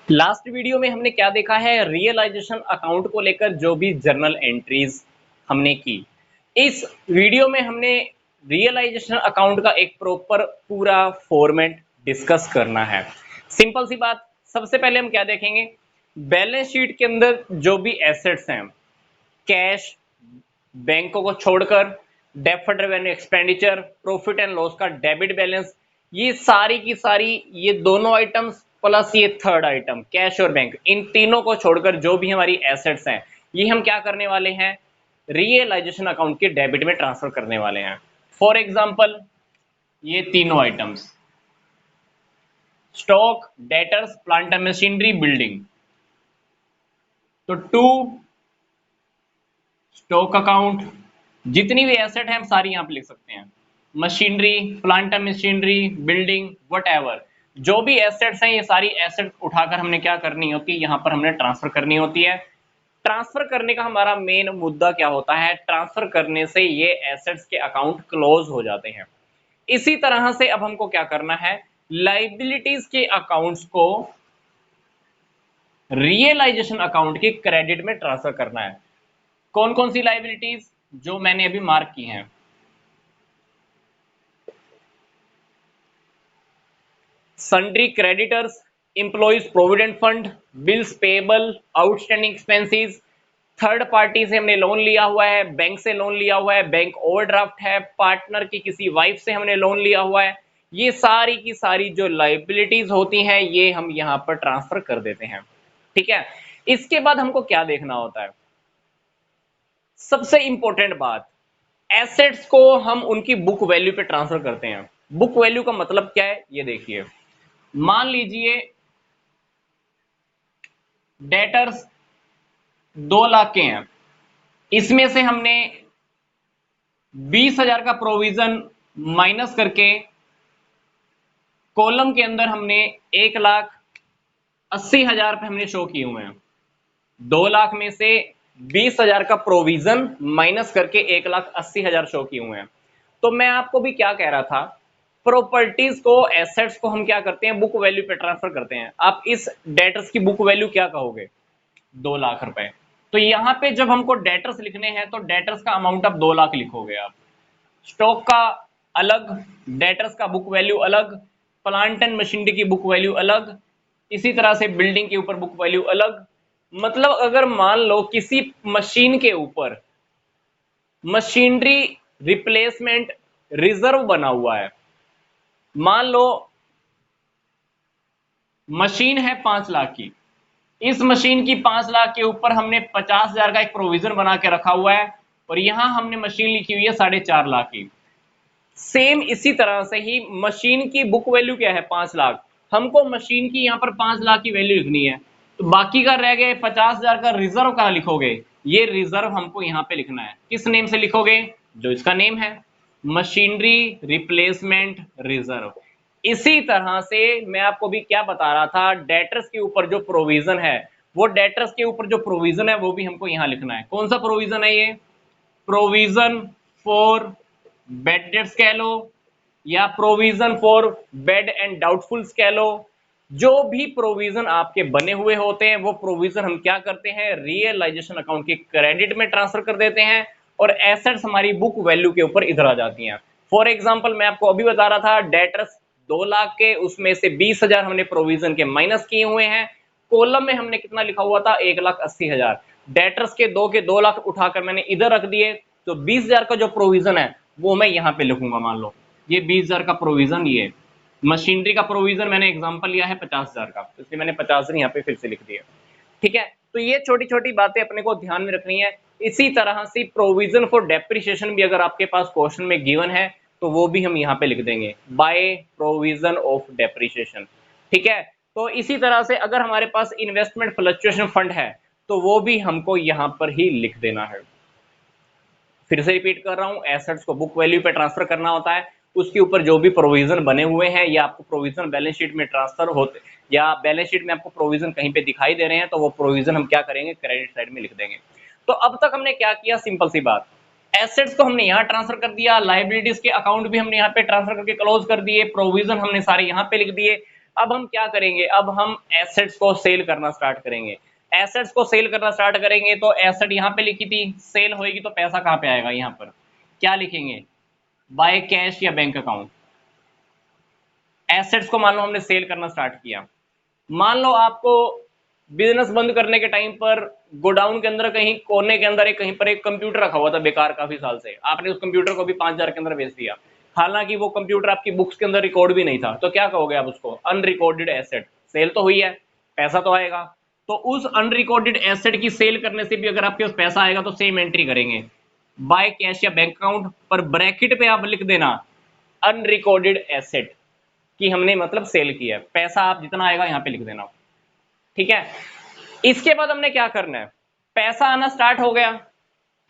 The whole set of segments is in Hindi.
लास्ट वीडियो में हमने क्या देखा है, रियलाइजेशन अकाउंट को लेकर जो भी जर्नल एंट्रीज हमने की। इस वीडियो में हमने रियलाइजेशन अकाउंट का एक प्रॉपर पूरा फॉर्मेट डिस्कस करना है। सिंपल सी बात, सबसे पहले हम क्या देखेंगे, बैलेंस शीट के अंदर जो भी एसेट्स हैं, कैश, बैंकों को छोड़कर, deferred revenue expenditure, profit and loss का डेबिट बैलेंस, ये सारी की सारी, ये दोनों आइटम्स प्लस ये थर्ड आइटम कैश और बैंक, इन तीनों को छोड़कर जो भी हमारी एसेट्स हैं, ये हम क्या करने वाले हैं, रियलाइजेशन अकाउंट के डेबिट में ट्रांसफर करने वाले हैं। फॉर एग्जांपल, ये तीनों items, stock, debtors, plant and machinery, building, तो टू स्टॉक अकाउंट, जितनी भी एसेट है हम सारी यहां पे लिख सकते हैं, machinery, plant and machinery, building, what जो भी एसेट्स हैं, ये सारी एसेट्स उठाकर हमने क्या करनी होती है, यहां पर हमने ट्रांसफर करनी होती है। ट्रांसफर करने का हमारा मेन मुद्दा क्या होता है, ट्रांसफर करने से ये एसेट्स के अकाउंट क्लोज हो जाते हैं। इसी तरह से अब हमको क्या करना है, लाइबिलिटीज के अकाउंट्स को रियलाइजेशन अकाउंट के क्रेडिट में ट्रांसफर करना है। कौन कौन सी लाइबिलिटीज, जो मैंने अभी मार्क की हैं, sundry creditors, employees provident fund, bills payable, outstanding expenses, third party से हमने लोन लिया हुआ है, बैंक से लोन लिया हुआ है, बैंक ओवरड्राफ्ट है, पार्टनर की किसी वाइफ से हमने लोन लिया हुआ है, ये सारी की सारी जो लाइबिलिटीज होती हैं, ये हम यहां पर ट्रांसफर कर देते हैं। ठीक है, इसके बाद हमको क्या देखना होता है, सबसे इंपॉर्टेंट बात, एसेट्स को हम उनकी बुक वैल्यू पे ट्रांसफर करते हैं। बुक वैल्यू का मतलब क्या है, ये देखिए, मान लीजिए डेटर्स 2 लाख के हैं, इसमें से हमने 20,000 का प्रोविजन माइनस करके कॉलम के अंदर हमने 1,80,000 पे हमने शो किए हुए हैं। 2 लाख में से 20,000 का प्रोविजन माइनस करके 1,80,000 शो किए हुए हैं। तो मैं आपको भी क्या कह रहा था, प्रॉपर्टीज को, एसेट्स को हम क्या करते हैं, बुक वैल्यू पे ट्रांसफर करते हैं। आप इस डेटर्स की बुक वैल्यू क्या कहोगे, 2 लाख रुपए। तो यहां पे जब हमको डेटर्स लिखने हैं तो डेटर्स का अमाउंट आप 2 लाख लिखोगे, आप स्टॉक का अलग, डेटर्स का बुक वैल्यू अलग, प्लांट एंड मशीनरी की बुक वैल्यू अलग, इसी तरह से बिल्डिंग के ऊपर बुक वैल्यू अलग। मतलब अगर मान लो किसी मशीन के ऊपर मशीनरी रिप्लेसमेंट रिजर्व बना हुआ है, मान लो मशीन है 5 लाख की, इस मशीन की 5 लाख के ऊपर हमने 50,000 का एक प्रोविजन बना के रखा हुआ है, और यहां हमने मशीन लिखी हुई है 4.5 लाख की। सेम इसी तरह से ही मशीन की बुक वैल्यू क्या है, 5 लाख, हमको मशीन की यहां पर 5 लाख की वैल्यू लिखनी है, तो बाकी का रह गए 50,000 का रिजर्व कहां लिखोगे, ये रिजर्व हमको यहां पे लिखना है। किस नेम से लिखोगे, जो इसका नेम है, मशीनरी रिप्लेसमेंट रिजर्व। इसी तरह से मैं आपको भी क्या बता रहा था, डेटर्स के ऊपर जो प्रोविजन है, वो डेटर्स के ऊपर जो प्रोविजन है वो भी हमको यहां लिखना है। कौन सा प्रोविजन है ये, प्रोविजन फॉर बेड डेट्स कह लो, या प्रोविजन फॉर बेड एंड डाउटफुल्स कह लो। जो भी प्रोविजन आपके बने हुए होते हैं, वो प्रोविजन हम क्या करते हैं, रियलाइजेशन अकाउंट के क्रेडिट में ट्रांसफर कर देते हैं, और एसेट्स हमारी बुक वैल्यू के ऊपर इधर आ जाती हैं। फॉर एग्जाम्पल, मैं आपको अभी बता रहा था, डेटर्स 2 लाख के, उसमें से 20,000 हमने प्रोविजन के माइनस किए हुए हैं। कॉलम में हमने कितना लिखा हुआ था, 1,80,000। डेटर्स के 2 लाख उठाकर मैंने इधर रख दिए, तो 20,000 का जो प्रोविजन है वो मैं यहां पे लिखूंगा। मान लो ये 20,000 का प्रोविजन, ये मशीनरी का प्रोविजन मैंने एग्जांपल लिया है 50,000 का, तो इसलिए मैंने 50,000 यहाँ पे फिर से लिख दिया। ठीक है, तो ये छोटी छोटी बातें अपने को ध्यान में रखनी है। इसी तरह से प्रोविजन फॉर डेप्रिसिएशन भी अगर आपके पास क्वेश्चन में गिवन है, तो वो भी हम यहाँ पे लिख देंगे, बाय प्रोविजन ऑफ डेप्रिसिएशन। ठीक है, तो इसी तरह से अगर हमारे पास इन्वेस्टमेंट फ्लक्चुएशन फंड है, तो वो भी हमको यहाँ पर ही लिख देना है। फिर से रिपीट कर रहा हूं, एसेट्स को बुक वैल्यू पे ट्रांसफर करना होता है, उसके ऊपर जो भी प्रोविजन बने हुए हैं, या आपको प्रोविजन बैलेंस शीट में ट्रांसफर होते, या बैलेंस शीट में आपको प्रोविजन कहीं पे दिखाई दे रहे हैं, तो वो प्रोविजन हम क्या करेंगे, क्रेडिट साइड में लिख देंगे। तो अब तक हमने क्या किया, सिंपल सी बात, एसेट्स को हमने यहां ट्रांसफर कर दिया, लाइबिलिटीज के अकाउंट भी हमने यहाँ पे ट्रांसफर करके क्लोज कर दिए, प्रोविजन हमने सारे यहाँ पे लिख दिए, अब हम क्या करेंगे, अब हम एसेट्स को सेल करना स्टार्ट करेंगे। एसेट्स को सेल करना स्टार्ट करेंगे तो एसेट यहाँ पे लिखी थी, सेल होएगी तो पैसा कहाँ पे आएगा, यहाँ पर क्या लिखेंगे, बाय कैश या बैंक अकाउंट। एसेट्स को मान लो हमने सेल करना स्टार्ट किया, मान लो आपको बिजनेस बंद करने के टाइम पर गोडाउन के अंदर कहीं कोने के अंदर एक कहीं पर एक कंप्यूटर रखा हुआ था बेकार काफी साल से, आपने उस कंप्यूटर को भी 5,000 के अंदर बेच दिया, हालांकि वो कंप्यूटर आपकी बुक्स के अंदर रिकॉर्ड भी नहीं था, तो क्या कहोगे आप उसको, अनरिकॉर्डेड एसेट। सेल तो हुई है, पैसा तो आएगा, तो उस अनरिकॉर्डेड एसेट की सेल करने से भी अगर आपके पास पैसा आएगा तो सेम एंट्री करेंगे, बाय कैश या बैंक अकाउंट, पर ब्रैकेट पे आप लिख देना अनरिकॉर्डेड एसेट कि हमने मतलब सेल किया है, पैसा आप जितना आएगा यहां पे लिख देना, ठीक है। इसके बाद हमने क्या करना है, पैसा आना स्टार्ट हो गया,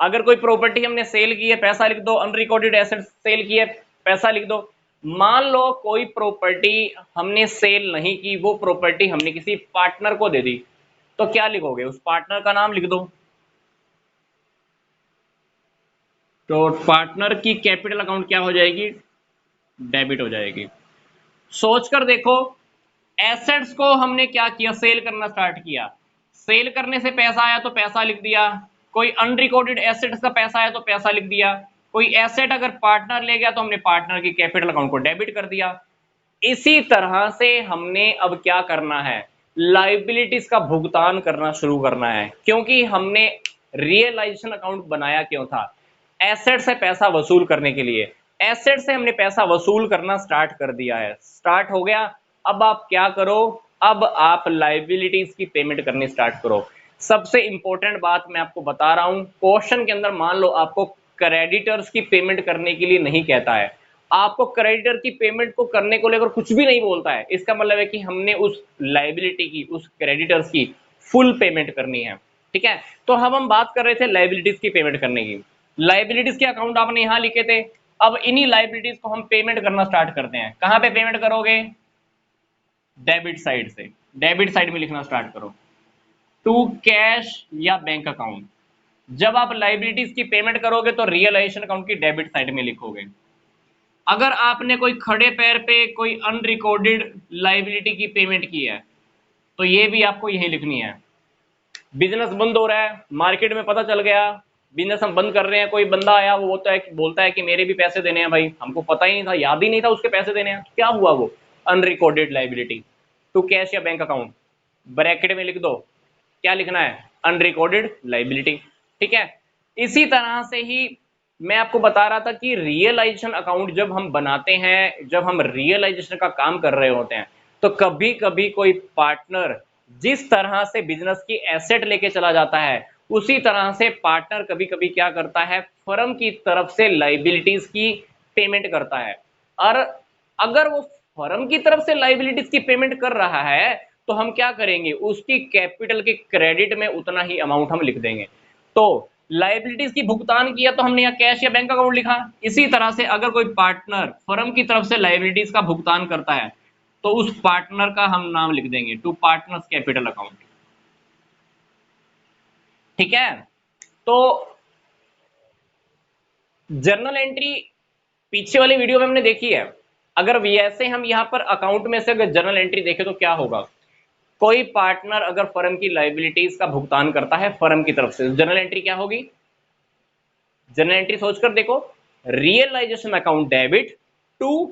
अगर कोई प्रॉपर्टी हमने सेल की है पैसा लिख दो, अनरिकॉर्डेड एसेट सेल की है पैसा लिख दो। मान लो कोई प्रॉपर्टी हमने सेल नहीं की, वो प्रॉपर्टी हमने किसी पार्टनर को दे दी, तो क्या लिखोगे, उस पार्टनर का नाम लिख दो, तो पार्टनर की कैपिटल अकाउंट क्या हो जाएगी, डेबिट हो जाएगी। सोचकर देखो, एसेट्स को हमने क्या किया, सेल करना स्टार्ट किया, सेल करने से पैसा आया तो पैसा लिख दिया, कोई अनरिकॉर्डेड एसेट्स का पैसा आया तो पैसा लिख दिया, कोई एसेट अगर पार्टनर ले गया तो हमने पार्टनर की कैपिटल अकाउंट को डेबिट कर दिया। इसी तरह से हमने अब क्या करना है, लाइबिलिटीज का भुगतान करना शुरू करना है, क्योंकि हमने रियलाइजेशन अकाउंट बनाया क्यों था, एसेट से पैसा वसूल करने के लिए, एसेट से हमने पैसा वसूल करना स्टार्ट कर दिया है, स्टार्ट हो गया। अब आप क्या करो, अब आप लाइबिलिटीज की पेमेंट करनी स्टार्ट करो। सबसे इंपॉर्टेंट बात मैं आपको बता रहा हूं, क्वेश्चन के अंदर मान लो आपको क्रेडिटर्स की पेमेंट करने के लिए नहीं कहता है, आपको क्रेडिटर की पेमेंट को करने को लेकर कुछ भी नहीं बोलता है, इसका मतलब है कि हमने उस लाइबिलिटी की, उस क्रेडिटर्स की फुल पेमेंट करनी है, ठीक है। तो हम बात कर रहे थे लाइबिलिटीज की पेमेंट करने की, लाइबिलिटीज के अकाउंट आपने यहां लिखे थे, अब इन्हीं लाइबिलिटीज को हम पेमेंट करना स्टार्ट करते हैं। कहां पे पेमेंट करोगे, डेबिट साइड से, डेबिट साइड में लिखना स्टार्ट करो, टू कैश या बैंक अकाउंट। जब आप लाइबिलिटीज की पेमेंट करोगे तो रियलाइजेशन अकाउंट की डेबिट साइड में लिखोगे। अगर आपने कोई खड़े पैर पे कोई अनरिकॉर्डेड लाइबिलिटी की पेमेंट की है तो ये भी आपको यही लिखनी है। बिजनेस बंद हो रहा है, मार्केट में पता चल गया बिजनेस हम बंद कर रहे हैं, कोई बंदा आया वो बोलता है कि मेरे भी पैसे देने हैं भाई, हमको पता ही नहीं था, याद ही नहीं था उसके पैसे देने हैं, क्या हुआ, वो अनरिकॉर्डेड लाइबिलिटी, टू कैश या बैंक अकाउंट, ब्रैकेट में लिख दो, क्या लिखना है, अनरिकॉर्डेड लाइबिलिटी, ठीक है। इसी तरह से ही मैं आपको बता रहा था कि रियलाइजेशन अकाउंट जब हम बनाते हैं, जब हम रियलाइजेशन का काम कर रहे होते हैं, तो कभी कभी कोई पार्टनर जिस तरह से बिजनेस की एसेट लेके चला जाता है, उसी तरह से पार्टनर कभी कभी क्या करता है, फर्म की तरफ से लाइबिलिटीज की पेमेंट करता है। और अगर वो फर्म की तरफ से लाइबिलिटीज की पेमेंट कर रहा है तो हम क्या करेंगे, उसकी कैपिटल के क्रेडिट में उतना ही अमाउंट हम लिख देंगे। तो लाइबिलिटीज की भुगतान किया तो हमने यहाँ कैश या बैंक अकाउंट लिखा। इसी तरह से अगर कोई पार्टनर फर्म की तरफ से लाइबिलिटीज का भुगतान करता है तो उस पार्टनर का हम नाम लिख देंगे, टू पार्टनर्स कैपिटल अकाउंट, ठीक है। तो जर्नल एंट्री पीछे वाली वीडियो में हमने देखी है, अगर वैसे हम यहाँ पर अकाउंट में से अगर जर्नल एंट्री देखें तो क्या होगा, कोई पार्टनर अगर फर्म की लाइबिलिटीज का भुगतान करता है फर्म की तरफ से, जर्नल एंट्री क्या होगी, जर्नल एंट्री सोचकर देखो, realisation account debit to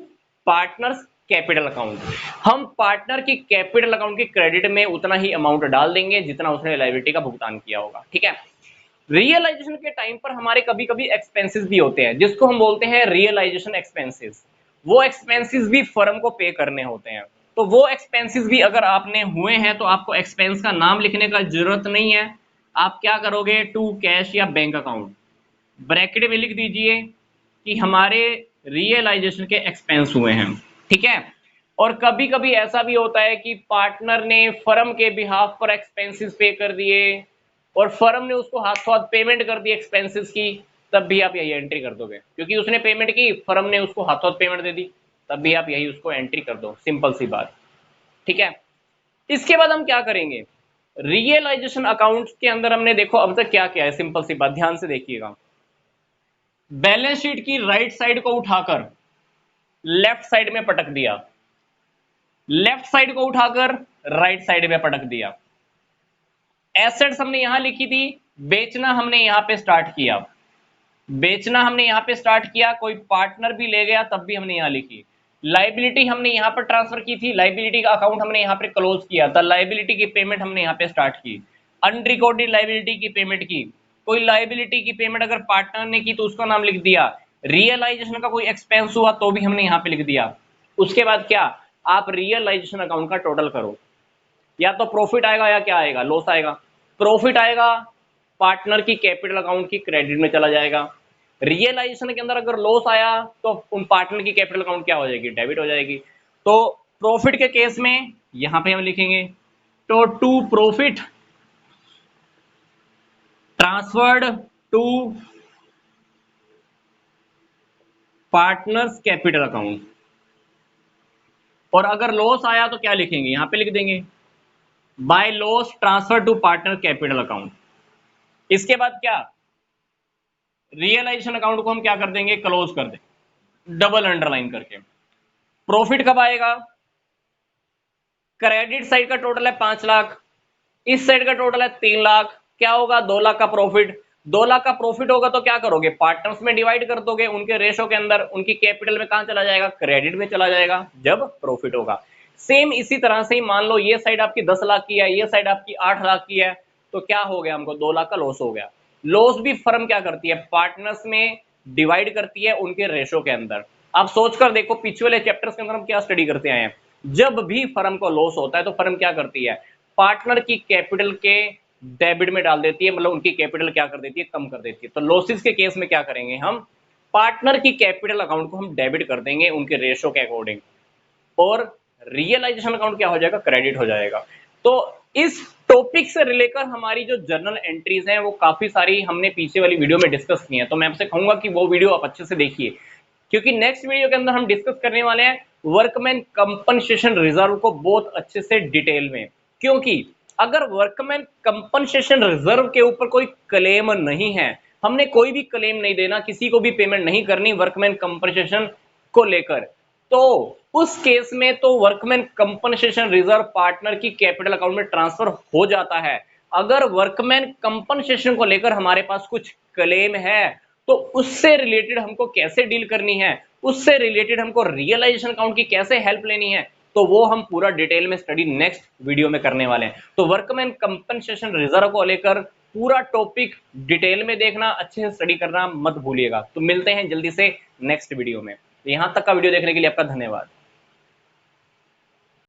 partners capital account, हम पार्टनर की कैपिटल अकाउंट की क्रेडिट में उतना ही अमाउंट डाल देंगे जितना उसने लाइबिलिटी का भुगतान किया होगा, ठीक है। रियलाइजेशन के टाइम पर हमारे कभी कभी एक्सपेंसेस भी होते हैं जिसको हम बोलते हैं रियलाइजेशन एक्सपेंसेस, वो एक्सपेंसेस भी फर्म को पे करने होते हैं। तो वो एक्सपेंसेस भी अगर आपने हुए हैं तो आपको एक्सपेंस का नाम लिखने का जरूरत नहीं है, आप क्या करोगे, टू कैश या बैंक अकाउंट, ब्रैकेट में लिख दीजिए कि हमारे रियलाइजेशन के एक्सपेंस हुए हैं, ठीक है। और कभी कभी ऐसा भी होता है कि पार्टनर ने फर्म के बिहाफ पर एक्सपेंसेस पे कर दिए और फर्म ने उसको हाथों हाथ पेमेंट कर दी एक्सपेंसेस की, तब भी आप यही एंट्री कर दोगे, क्योंकि उसने पेमेंट की, फर्म ने उसको हाथों हाथ पेमेंट दे दी, तब भी आप यही उसको एंट्री कर दो, सिंपल सी बात, ठीक है। इसके बाद हम क्या करेंगे, रियलाइजेशन अकाउंट के अंदर हमने देखो अब तक क्या क्या है, सिंपल सी बात, ध्यान से देखिएगा, बैलेंस शीट की राइट साइड को उठाकर लेफ्ट साइड में पटक दिया, लेफ्ट साइड को उठाकर राइट साइड में पटक दिया। एसेट्स हमने यहां लिखी थी, बेचना हमने यहां पे स्टार्ट किया, बेचना हमने यहां पे स्टार्ट किया, कोई पार्टनर भी ले गया तब भी हमने यहां लिखी। लाइबिलिटी हमने यहां पर ट्रांसफर की थी, लाइबिलिटी का अकाउंट हमने यहां पे क्लोज किया था, लाइबिलिटी की पेमेंट हमने यहां पे स्टार्ट की। अनरिकॉर्डेड लाइबिलिटी की पेमेंट की, कोई लाइबिलिटी की पेमेंट अगर पार्टनर ने की तो उसका नाम लिख दिया। रियलाइजेशन का कोई एक्सपेंस हुआ तो भी हमने यहां पे लिख दिया। उसके बाद क्या, आप रियलाइजेशन अकाउंट का टोटल करो, या तो प्रॉफिट आएगा या क्या आएगा, लॉस आएगा। प्रॉफिट आएगा पार्टनर की कैपिटल अकाउंट की क्रेडिट में चला जाएगा। रियलाइजेशन के अंदर अगर लॉस आया तो उन पार्टनर की कैपिटल अकाउंट क्या हो जाएगी, डेबिट हो जाएगी। तो प्रॉफिट के केस में यहां पे हम लिखेंगे तो to profit transferred to partners capital account. और अगर लॉस आया तो क्या लिखेंगे, यहां पे लिख देंगे by loss transfer to partner capital account. इसके बाद क्या, रियलाइजेशन अकाउंट को हम क्या कर देंगे, क्लोज कर देंगे डबल अंडरलाइन करके। प्रॉफिट कब आएगा, क्रेडिट साइड का टोटल है 5 लाख, इस साइड का टोटल है 3 लाख, क्या होगा 2 लाख का प्रॉफिट। 2 लाख का प्रॉफिट होगा तो क्या करोगे, पार्टनर्स में डिवाइड कर दोगे, उनके रेशो के अंदर, उनकी कैपिटल में कहां चला जाएगा, क्रेडिट में चला जाएगा जब प्रॉफिट होगा। सेम इसी तरह से ही मान लो ये साइड आपकी 10 लाख की है, ये साइड आपकी 8 लाख की है, तो क्या हो गया, हमको 2 लाख का लॉस हो गया। लॉस भी फर्म क्या करती है, पार्टनर्स में डिवाइड करती है उनके रेशो के अंदर। आप सोचकर देखो पिछले वाले चैप्टर्स के अंदर हम क्या स्टडी करते आए हैं, जब भी फर्म को लॉस होता है तो फर्म क्या करती है, पार्टनर की कैपिटल के डेबिट में डाल देती है, मतलब उनकी कैपिटल क्या कर देती है, कम कर देती है। तो लॉसेस के केस में क्या करेंगे, हम पार्टनर की कैपिटल अकाउंट को हम डेबिट कर देंगे उनके रेशो के अकॉर्डिंग, और रियलाइजेशन अकाउंट क्या हो जाएगा, क्रेडिट हो जाएगा। तो इस टॉपिक से रिलेकर हमारी जो जर्नल एंट्रीज हैं वो काफी सारी हमने पीछे वाली वीडियो में डिस्कस की हैं, तो मैं आपसे कहूंगा कि वो वीडियो आप अच्छे से देखिए, क्योंकि नेक्स्ट वीडियो के अंदर हम डिस्कस करने वाले हैं वर्कमैन कंपनसेशन रिजर्व को बहुत अच्छे से डिटेल में। क्योंकि अगर वर्कमैन कंपनसेशन रिजर्व के ऊपर कोई क्लेम नहीं है, हमने कोई भी क्लेम नहीं देना, किसी को भी पेमेंट नहीं करनी वर्कमैन कंपनसेशन को लेकर, तो उस केस में तो वर्कमैन कंपनसेशन रिजर्व पार्टनर की कैपिटल अकाउंट में ट्रांसफर हो जाता है। अगर वर्कमैन कंपनसेशन को लेकर हमारे पास कुछ क्लेम है तो उससे रिलेटेड हमको कैसे डील करनी है, उससे रिलेटेड हमको रियलाइजेशन अकाउंट की कैसे हेल्प लेनी है, तो वो हम पूरा डिटेल में स्टडी नेक्स्ट वीडियो में करने वाले हैं। तो वर्कमैन कंपनसेशन रिजर्व को लेकर पूरा टॉपिक डिटेल में देखना, अच्छे से स्टडी करना मत भूलिएगा। तो मिलते हैं जल्दी से नेक्स्ट वीडियो में। यहां तक का वीडियो देखने के लिए आपका धन्यवाद।